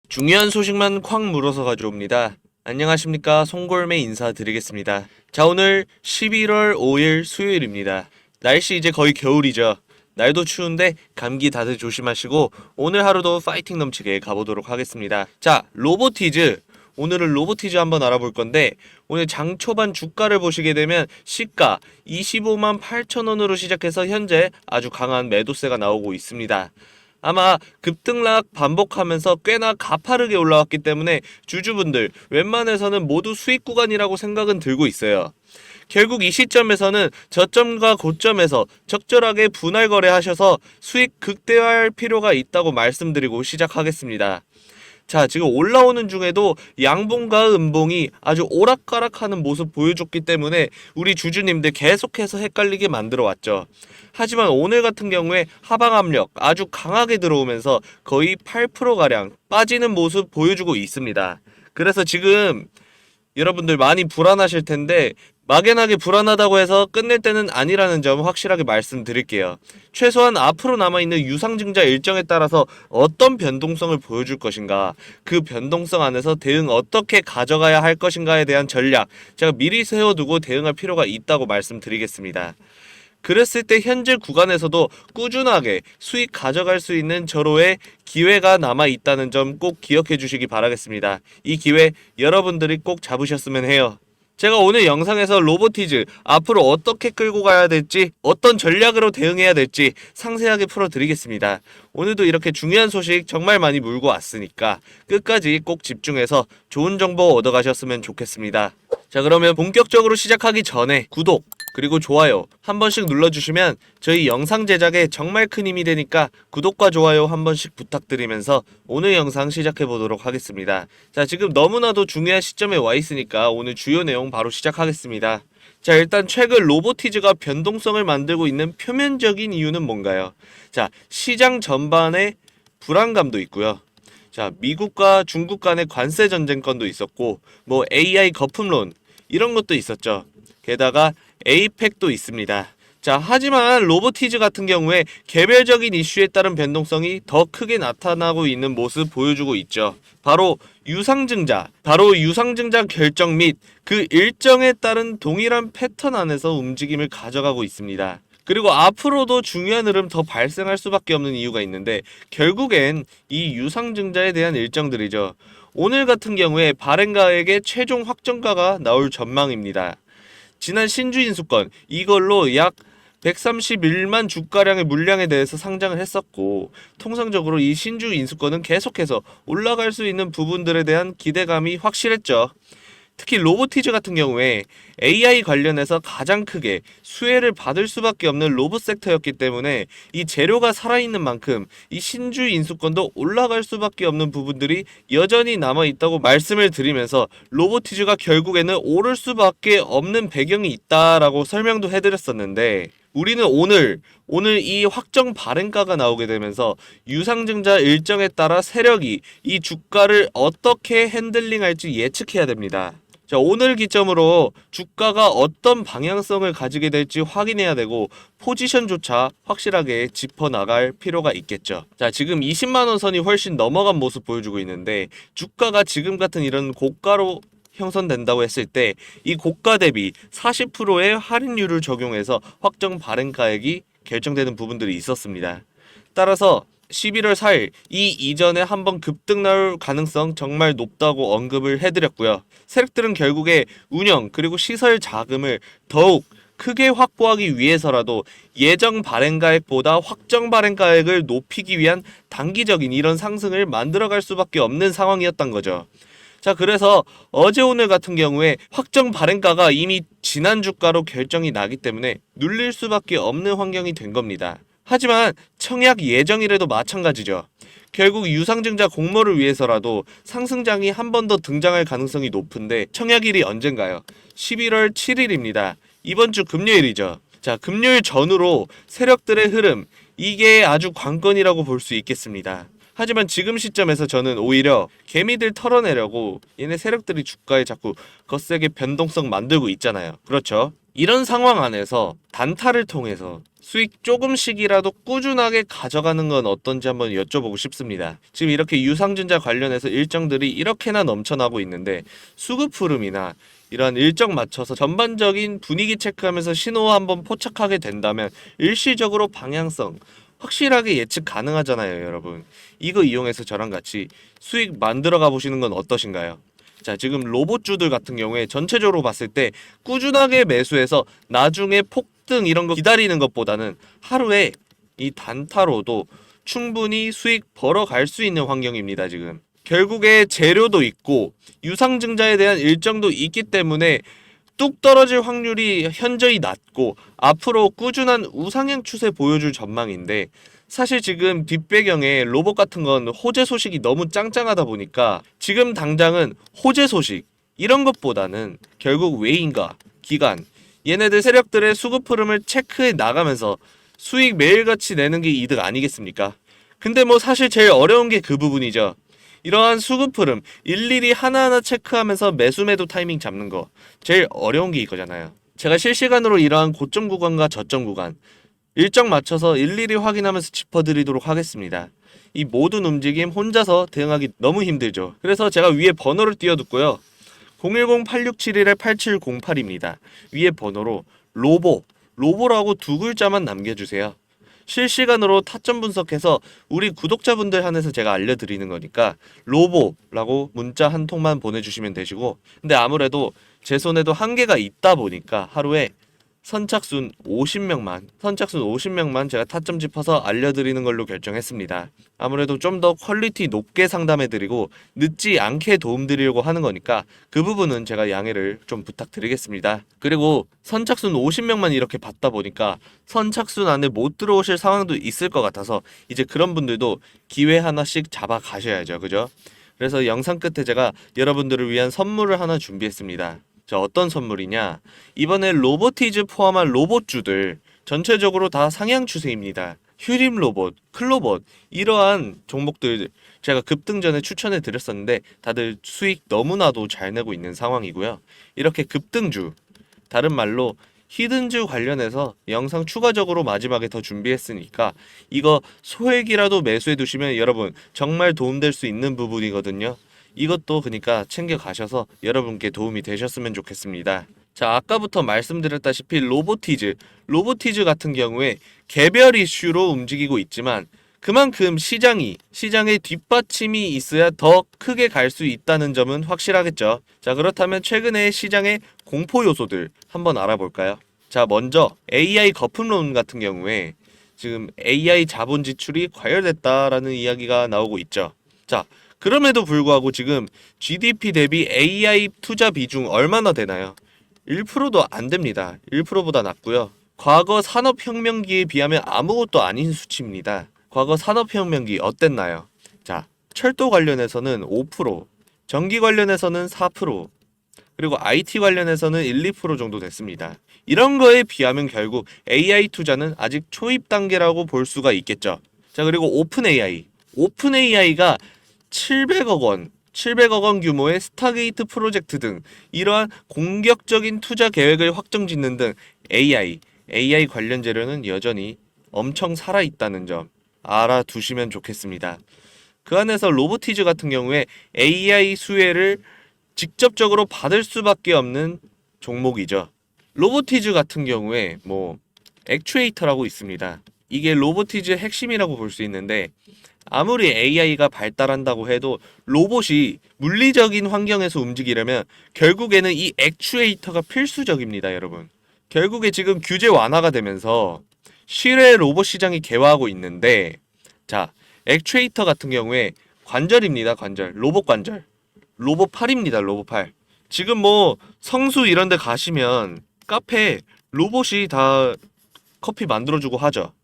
중요한 소식만 콱 물어서 가져옵니다. 안녕하십니까, 송골매 인사드리겠습니다. 자, 오늘 11월 5일 수요일입니다. 날씨 이제 거의 겨울이죠. 날도 추운데 감기 다들 조심하시고 오늘 하루도 파이팅 넘치게 가보도록 하겠습니다. 자, 로보티즈. 오늘은 로보티즈 한번 알아볼 건데, 오늘 장 초반 주가를 보시게 되면 시가 25만 8천 원으로 시작해서 현재 아주 강한 매도세가 나오고 있습니다. 아마 급등락 반복하면서 꽤나 가파르게 올라왔기 때문에 주주분들 웬만해서는 모두 수익 구간이라고 생각은 들고 있어요. 결국 이 시점에서는 저점과 고점에서 적절하게 분할 거래하셔서 수익 극대화할 필요가 있다고 말씀드리고 시작하겠습니다. 자, 지금 올라오는 중에도 양봉과 음봉이 아주 오락가락하는 모습 보여줬기 때문에 우리 주주님들 계속해서 헷갈리게 만들어 왔죠. 하지만 오늘 같은 경우에 하방 압력 아주 강하게 들어오면서 거의 8%가량 빠지는 모습 보여주고 있습니다. 그래서 지금 여러분들 많이 불안하실 텐데, 막연하게 불안하다고 해서 끝낼 때는 아니라는 점 확실하게 말씀드릴게요. 최소한 앞으로 남아있는 유상증자 일정에 따라서 어떤 변동성을 보여줄 것인가, 그 변동성 안에서 대응 어떻게 가져가야 할 것인가에 대한 전략, 제가 미리 세워두고 대응할 필요가 있다고 말씀드리겠습니다. 그랬을 때 현재 구간에서도 꾸준하게 수익 가져갈 수 있는 저로의 기회가 남아 있다는 점 꼭 기억해 주시기 바라겠습니다. 이 기회 여러분들이 꼭 잡으셨으면 해요. 제가 오늘 영상에서 로보티즈 앞으로 어떻게 끌고 가야 될지, 어떤 전략으로 대응해야 될지 상세하게 풀어드리겠습니다. 오늘도 이렇게 중요한 소식 정말 많이 물고 왔으니까 끝까지 꼭 집중해서 좋은 정보 얻어가셨으면 좋겠습니다. 자, 그러면 본격적으로 시작하기 전에 구독 그리고 좋아요 한 번씩 눌러주시면 저희 영상 제작에 정말 큰 힘이 되니까 구독과 좋아요 한 번씩 부탁드리면서 오늘 영상 시작해 보도록 하겠습니다. 자, 지금 너무나도 중요한 시점에 와 있으니까 오늘 주요 내용 바로 시작하겠습니다. 자, 일단 최근 로보티즈가 변동성을 만들고 있는 표면적인 이유는 뭔가요? 자, 시장 전반에 불안감도 있고요. 자, 미국과 중국 간의 관세 전쟁 건도 있었고, 뭐 AI 거품론 이런 것도 있었죠. 게다가 에이펙도 있습니다. 자, 하지만 로보티즈 같은 경우에 개별적인 이슈에 따른 변동성이 더 크게 나타나고 있는 모습 보여주고 있죠. 바로 유상증자 결정 및 그 일정에 따른 동일한 패턴 안에서 움직임을 가져가고 있습니다. 그리고 앞으로도 중요한 흐름 더 발생할 수밖에 없는 이유가 있는데, 결국엔 이 유상증자에 대한 일정들이죠. 오늘 같은 경우에 발행가에게 최종 확정가가 나올 전망입니다. 지난 신주 인수권 이걸로 약 131만 주가량의 물량에 대해서 상장을 했었고, 통상적으로 이 신주 인수권은 계속해서 올라갈 수 있는 부분들에 대한 기대감이 확실했죠. 특히 로보티즈 같은 경우에 AI 관련해서 가장 크게 수혜를 받을 수밖에 없는 로봇 섹터였기 때문에 이 재료가 살아있는 만큼 이 신주 인수권도 올라갈 수밖에 없는 부분들이 여전히 남아있다고 말씀을 드리면서 로보티즈가 결국에는 오를 수밖에 없는 배경이 있다라고 설명도 해드렸었는데, 우리는 오늘 이 확정 발행가가 나오게 되면서 유상증자 일정에 따라 세력이 이 주가를 어떻게 핸들링할지 예측해야 됩니다. 자, 오늘 기점으로 주가가 어떤 방향성을 가지게 될지 확인해야 되고, 포지션조차 확실하게 짚어나갈 필요가 있겠죠. 자, 지금 20만원 선이 훨씬 넘어간 모습 보여주고 있는데, 주가가 지금 같은 이런 고가로 형성된다고 했을 때 이 고가 대비 40%의 할인율을 적용해서 확정 발행가액이 결정되는 부분들이 있었습니다. 따라서 11월 4일 이 이전에 한번 급등 나올 가능성 정말 높다고 언급을 해드렸고요. 세력들은 결국에 운영 그리고 시설 자금을 더욱 크게 확보하기 위해서라도 예정 발행가액보다 확정 발행가액을 높이기 위한 단기적인 이런 상승을 만들어갈 수밖에 없는 상황이었던 거죠. 자, 그래서 어제 오늘 같은 경우에 확정 발행가가 이미 지난 주가로 결정이 나기 때문에 눌릴 수밖에 없는 환경이 된 겁니다. 하지만 청약 예정일에도 마찬가지죠. 결국 유상증자 공모를 위해서라도 상승장이 한 번 더 등장할 가능성이 높은데, 청약일이 언젠가요? 11월 7일입니다. 이번 주 금요일이죠. 자, 금요일 전후로 세력들의 흐름, 이게 아주 관건이라고 볼 수 있겠습니다. 하지만 지금 시점에서 저는 오히려 개미들 털어내려고 얘네 세력들이 주가에 자꾸 거세게 변동성 만들고 있잖아요. 그렇죠? 이런 상황 안에서 단타를 통해서 수익 조금씩이라도 꾸준하게 가져가는 건 어떤지 한번 여쭤보고 싶습니다. 지금 이렇게 유상증자 관련해서 일정들이 이렇게나 넘쳐나고 있는데 수급 흐름이나 이러한 일정 맞춰서 전반적인 분위기 체크하면서 신호 한번 포착하게 된다면 일시적으로 방향성 확실하게 예측 가능하잖아요, 여러분. 이거 이용해서 저랑 같이 수익 만들어 가보시는 건 어떠신가요? 자, 지금 로봇주들 같은 경우에 전체적으로 봤을 때 꾸준하게 매수해서 나중에 폭등 이런 거 기다리는 것보다는 하루에 이 단타로도 충분히 수익 벌어갈 수 있는 환경입니다, 지금. 결국에 재료도 있고 유상증자에 대한 일정도 있기 때문에 뚝 떨어질 확률이 현저히 낮고 앞으로 꾸준한 우상향 추세 보여줄 전망인데, 사실 지금 뒷배경에 로봇 같은 건 호재 소식이 너무 짱짱하다 보니까 지금 당장은 호재 소식 이런 것보다는 결국 외인과 기관 얘네들 세력들의 수급 흐름을 체크해 나가면서 수익 매일같이 내는 게 이득 아니겠습니까? 근데 뭐 사실 제일 어려운 게 그 부분이죠. 이러한 수급 흐름 일일이 하나하나 체크하면서 매수 매도 타이밍 잡는 거 제일 어려운 게 이거잖아요. 제가 실시간으로 이러한 고점 구간과 저점 구간 일정 맞춰서 일일이 확인하면서 짚어드리도록 하겠습니다. 이 모든 움직임 혼자서 대응하기 너무 힘들죠. 그래서 제가 위에 번호를 띄워뒀고요. 010-8671-8708입니다. 위에 번호로 로보라고 두 글자만 남겨주세요. 실시간으로 타점 분석해서 우리 구독자분들 한해서 제가 알려드리는 거니까 로보라고 문자 한 통만 보내주시면 되시고, 근데 아무래도 제 손에도 한계가 있다 보니까 하루에 선착순 50명만 제가 타점 짚어서 알려드리는 걸로 결정했습니다. 아무래도 좀 더 퀄리티 높게 상담해드리고 늦지 않게 도움드리려고 하는 거니까 그 부분은 제가 양해를 좀 부탁드리겠습니다. 그리고 선착순 50명만 이렇게 받다 보니까 선착순 안에 못 들어오실 상황도 있을 것 같아서 이제 그런 분들도 기회 하나씩 잡아 가셔야죠, 그죠? 그래서 영상 끝에 제가 여러분들을 위한 선물을 하나 준비했습니다. 자, 어떤 선물이냐? 이번에 로보티즈 포함한 로봇주들 전체적으로 다 상향 추세입니다. 휴림 로봇, 클로봇 이러한 종목들 제가 급등 전에 추천해 드렸었는데 다들 수익 너무나도 잘 내고 있는 상황이고요. 이렇게 급등주, 다른 말로 히든주 관련해서 영상 추가적으로 마지막에 더 준비했으니까 이거 소액이라도 매수해 두시면 여러분 정말 도움될 수 있는 부분이거든요. 이것도 그러니까 챙겨 가셔서 여러분께 도움이 되셨으면 좋겠습니다. 자, 아까부터 말씀드렸다시피 로보티즈 같은 경우에 개별 이슈로 움직이고 있지만 그만큼 시장의 뒷받침이 있어야 더 크게 갈 수 있다는 점은 확실하겠죠. 자, 그렇다면 최근에 시장의 공포 요소들 한번 알아볼까요? 자, 먼저 AI 거품론 같은 경우에 지금 AI 자본 지출이 과열됐다라는 이야기가 나오고 있죠. 자, 그럼에도 불구하고 지금 GDP 대비 AI 투자 비중 얼마나 되나요? 1%도 안 됩니다. 1%보다 낮고요. 과거 산업혁명기에 비하면 아무것도 아닌 수치입니다. 과거 산업혁명기 어땠나요? 자, 철도 관련해서는 5%, 전기 관련해서는 4%, 그리고 IT 관련해서는 1, 2% 정도 됐습니다. 이런 거에 비하면 결국 AI 투자는 아직 초입 단계라고 볼 수가 있겠죠. 자, 그리고 오픈AI가 700억 원 규모의 스타게이트 프로젝트 등 이러한 공격적인 투자 계획을 확정짓는 등 AI 관련 재료는 여전히 엄청 살아있다는 점 알아두시면 좋겠습니다. 그 안에서 로보티즈 같은 경우에 AI 수혜를 직접적으로 받을 수밖에 없는 종목이죠. 로보티즈 같은 경우에 액추에이터라고 있습니다. 이게 로보티즈의 핵심이라고 볼 수 있는데 아무리 AI가 발달한다고 해도 로봇이 물리적인 환경에서 움직이려면 결국에는 이 액추에이터가 필수적입니다, 여러분. 결국에 지금 규제 완화가 되면서 실외 로봇 시장이 개화하고 있는데, 자, 액추에이터 같은 경우에 관절입니다, 관절. 로봇 관절. 로봇팔입니다, 로봇팔. 지금 성수 이런 데 가시면 카페에 로봇이 다 커피 만들어주고 하죠.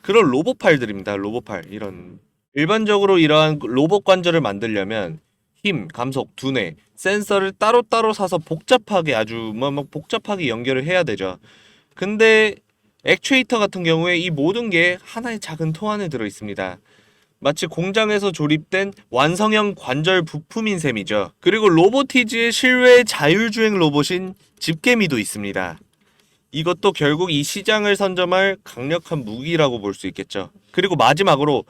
그런 로봇팔들입니다, 로봇팔. 이런 일반적으로 이러한 로봇 관절을 만들려면 힘, 감속, 두뇌, 센서를 따로따로 사서 복잡하게 아주 복잡하게 연결을 해야 되죠. 근데 액추에이터 같은 경우에 이 모든 게 하나의 작은 통 안에 들어 있습니다. 마치 공장에서 조립된 완성형 관절 부품인 셈이죠. 그리고 로보티즈의 실외 자율주행 로봇인 집게미도 있습니다. 이것도 결국 이 시장을 선점할 강력한 무기라고 볼 수 있겠죠. 그리고 마지막으로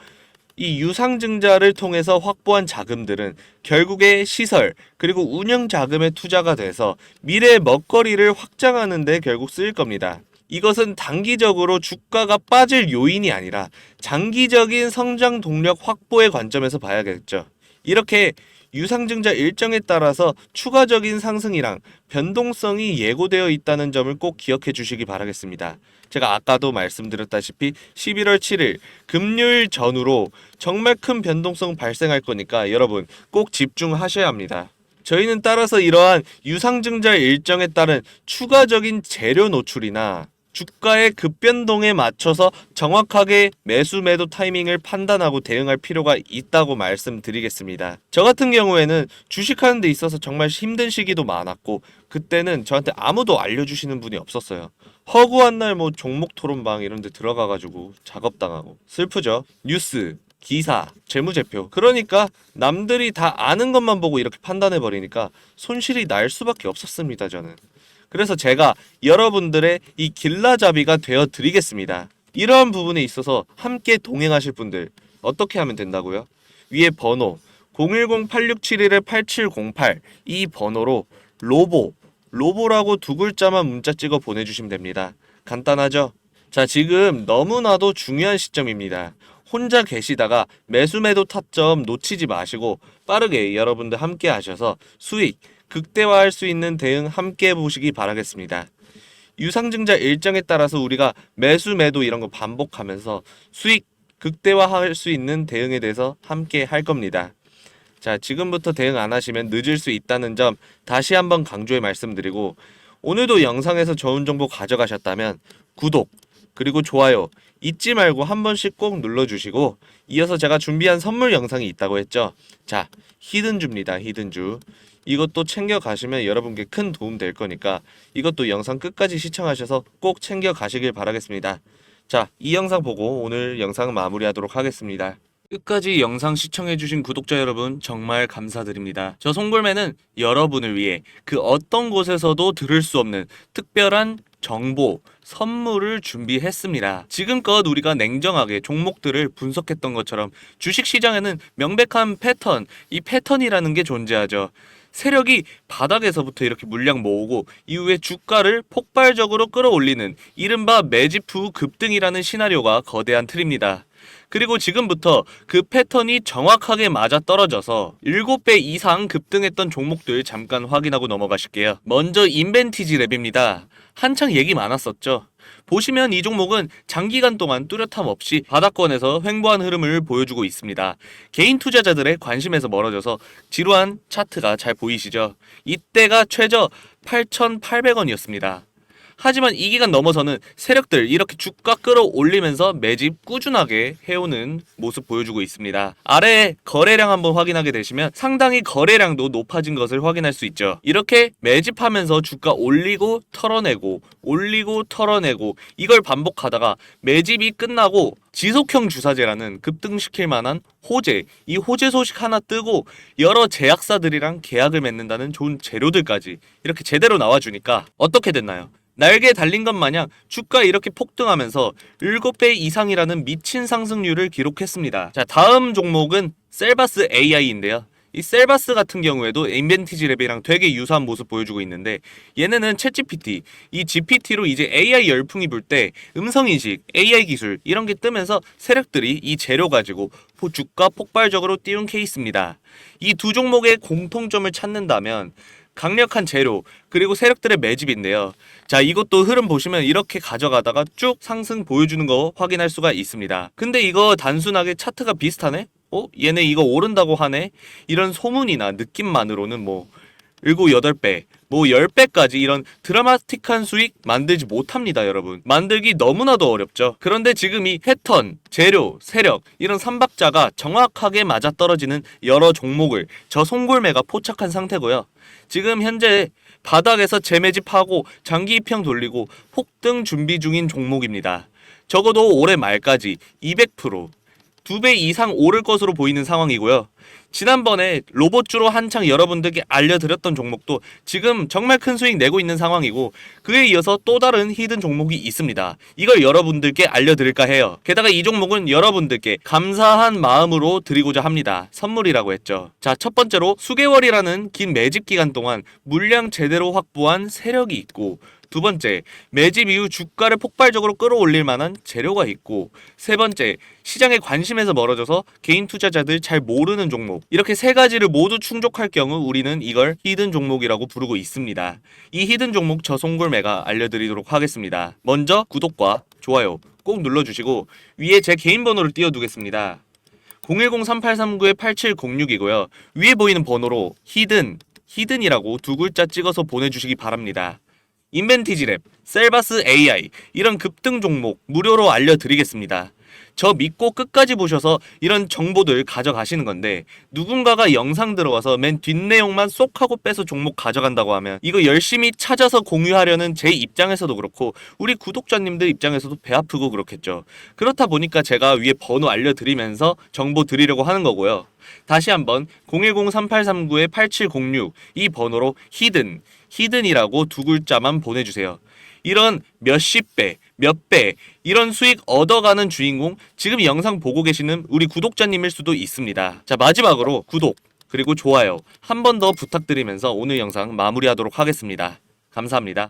이 유상증자를 통해서 확보한 자금들은 결국에 시설 그리고 운영 자금에 투자가 돼서 미래의 먹거리를 확장하는 데 결국 쓰일 겁니다. 이것은 단기적으로 주가가 빠질 요인이 아니라 장기적인 성장 동력 확보의 관점에서 봐야겠죠. 이렇게 유상증자 일정에 따라서 추가적인 상승이랑 변동성이 예고되어 있다는 점을 꼭 기억해 주시기 바라겠습니다. 제가 아까도 말씀드렸다시피 11월 7일 금요일 전후로 정말 큰 변동성 발생할 거니까 여러분 꼭 집중하셔야 합니다. 저희는 따라서 이러한 유상증자 일정에 따른 추가적인 재료 노출이나 주가의 급변동에 맞춰서 정확하게 매수 매도 타이밍을 판단하고 대응할 필요가 있다고 말씀드리겠습니다. 저 같은 경우에는 주식하는 데 있어서 정말 힘든 시기도 많았고 그때는 저한테 아무도 알려주시는 분이 없었어요. 허구한 날 뭐 종목 토론방 이런 데 들어가가지고 작업당하고 슬프죠. 뉴스 기사, 재무제표. 그러니까 남들이 다 아는 것만 보고 이렇게 판단해버리니까 손실이 날 수밖에 없었습니다, 저는. 그래서 제가 여러분들의 이 길라잡이가 되어 드리겠습니다. 이러한 부분에 있어서 함께 동행하실 분들 어떻게 하면 된다고요? 위에 번호 010-8671-8708 이 번호로 로보라고 두 글자만 문자 찍어 보내주시면 됩니다. 간단하죠? 자, 지금 너무나도 중요한 시점입니다. 혼자 계시다가 매수매도 타점 놓치지 마시고 빠르게 여러분들 함께 하셔서 수익 극대화할 수 있는 대응 함께 해보시기 바라겠습니다. 유상증자 일정에 따라서 우리가 매수 매도 이런 거 반복하면서 수익 극대화할 수 있는 대응에 대해서 함께 할 겁니다. 자, 지금부터 대응 안 하시면 늦을 수 있다는 점 다시 한번 강조해 말씀드리고 오늘도 영상에서 좋은 정보 가져가셨다면 구독 그리고 좋아요 잊지 말고 한 번씩 꼭 눌러주시고 이어서 제가 준비한 선물 영상이 있다고 했죠. 자, 히든주입니다. 히든주. 이것도 챙겨 가시면 여러분께 큰 도움 될 거니까 이것도 영상 끝까지 시청하셔서 꼭 챙겨 가시길 바라겠습니다. 자, 이 영상 보고 오늘 영상은 마무리하도록 하겠습니다. 끝까지 영상 시청해주신 구독자 여러분 정말 감사드립니다. 저 송골매는 여러분을 위해 그 어떤 곳에서도 들을 수 없는 특별한 정보, 선물을 준비했습니다. 지금껏 우리가 냉정하게 종목들을 분석했던 것처럼 주식시장에는 명백한 패턴, 이 패턴이라는 게 존재하죠. 세력이 바닥에서부터 이렇게 물량 모으고 이후에 주가를 폭발적으로 끌어올리는 이른바 매집 후 급등이라는 시나리오가 거대한 틀입니다. 그리고 지금부터 그 패턴이 정확하게 맞아떨어져서 7배 이상 급등했던 종목들 잠깐 확인하고 넘어가실게요. 먼저 인벤티지 랩입니다. 한창 얘기 많았었죠. 보시면 이 종목은 장기간 동안 뚜렷함 없이 바닥권에서 횡보한 흐름을 보여주고 있습니다. 개인 투자자들의 관심에서 멀어져서 지루한 차트가 잘 보이시죠? 이때가 최저 8,800원이었습니다. 하지만 이 기간 넘어서는 세력들 이렇게 주가 끌어올리면서 매집 꾸준하게 해오는 모습 보여주고 있습니다. 아래에 거래량 한번 확인하게 되시면 상당히 거래량도 높아진 것을 확인할 수 있죠. 이렇게 매집하면서 주가 올리고 털어내고 올리고 털어내고 이걸 반복하다가 매집이 끝나고 지속형 주사제라는 급등시킬 만한 호재, 이 호재 소식 하나 뜨고 여러 제약사들이랑 계약을 맺는다는 좋은 재료들까지 이렇게 제대로 나와주니까 어떻게 됐나요? 날개에 달린 것 마냥 주가 이렇게 폭등하면서 7배 이상이라는 미친 상승률을 기록했습니다. 자, 다음 종목은 셀바스 AI인데요. 이 셀바스 같은 경우에도 인벤티지 랩이랑 되게 유사한 모습 보여주고 있는데 얘네는 챗GPT, 이 GPT로 이제 AI 열풍이 불 때 음성인식, AI 기술 이런 게 뜨면서 세력들이 이 재료 가지고 주가 폭발적으로 띄운 케이스입니다. 이 두 종목의 공통점을 찾는다면 강력한 재료 그리고 세력들의 매집인데요. 자, 이것도 흐름 보시면 이렇게 가져가다가 쭉 상승 보여주는 거 확인할 수가 있습니다. 근데 이거 단순하게 차트가 비슷하네? 얘네 이거 오른다고 하네? 이런 소문이나 느낌만으로는 뭐 7, 8배, 뭐 10배까지 이런 드라마틱한 수익 만들지 못합니다, 여러분. 만들기 너무나도 어렵죠. 그런데 지금 이 패턴, 재료, 세력 이런 삼박자가 정확하게 맞아떨어지는 여러 종목을 저 송골매가 포착한 상태고요. 지금 현재 바닥에서 재매집하고 장기 입형 돌리고 폭등 준비 중인 종목입니다. 적어도 올해 말까지 200%, 2배 이상 오를 것으로 보이는 상황이고요. 지난번에 로봇주로 한창 여러분들께 알려드렸던 종목도 지금 정말 큰 수익 내고 있는 상황이고, 그에 이어서 또 다른 히든 종목이 있습니다. 이걸 여러분들께 알려드릴까 해요. 게다가 이 종목은 여러분들께 감사한 마음으로 드리고자 합니다. 선물이라고 했죠. 자, 첫 번째로 수개월이라는 긴 매집 기간 동안 물량 제대로 확보한 세력이 있고, 두 번째, 매집 이후 주가를 폭발적으로 끌어올릴 만한 재료가 있고, 세 번째, 시장의 관심에서 멀어져서 개인 투자자들 잘 모르는 종목. 이렇게 세 가지를 모두 충족할 경우 우리는 이걸 히든 종목이라고 부르고 있습니다. 이 히든 종목 저 송골매가 알려드리도록 하겠습니다. 먼저 구독과 좋아요 꼭 눌러주시고 위에 제 개인 번호를 띄워두겠습니다. 010-3839-8706이고요. 위에 보이는 번호로 히든이라고 두 글자 찍어서 보내주시기 바랍니다. 인벤티지랩, 셀바스 AI 이런 급등 종목 무료로 알려드리겠습니다. 저 믿고 끝까지 보셔서 이런 정보들 가져가시는 건데, 누군가가 영상 들어와서 맨 뒷내용만 쏙 하고 빼서 종목 가져간다고 하면 이거 열심히 찾아서 공유하려는 제 입장에서도 그렇고 우리 구독자님들 입장에서도 배 아프고 그렇겠죠. 그렇다 보니까 제가 위에 번호 알려드리면서 정보 드리려고 하는 거고요. 다시 한번 010-3839-8706 이 번호로 히든이라고 두 글자만 보내주세요. 이런 몇십 배, 몇 배 이런 수익 얻어가는 주인공, 지금 영상 보고 계시는 우리 구독자님일 수도 있습니다. 자, 마지막으로 구독 그리고 좋아요 한 번 더 부탁드리면서 오늘 영상 마무리하도록 하겠습니다. 감사합니다.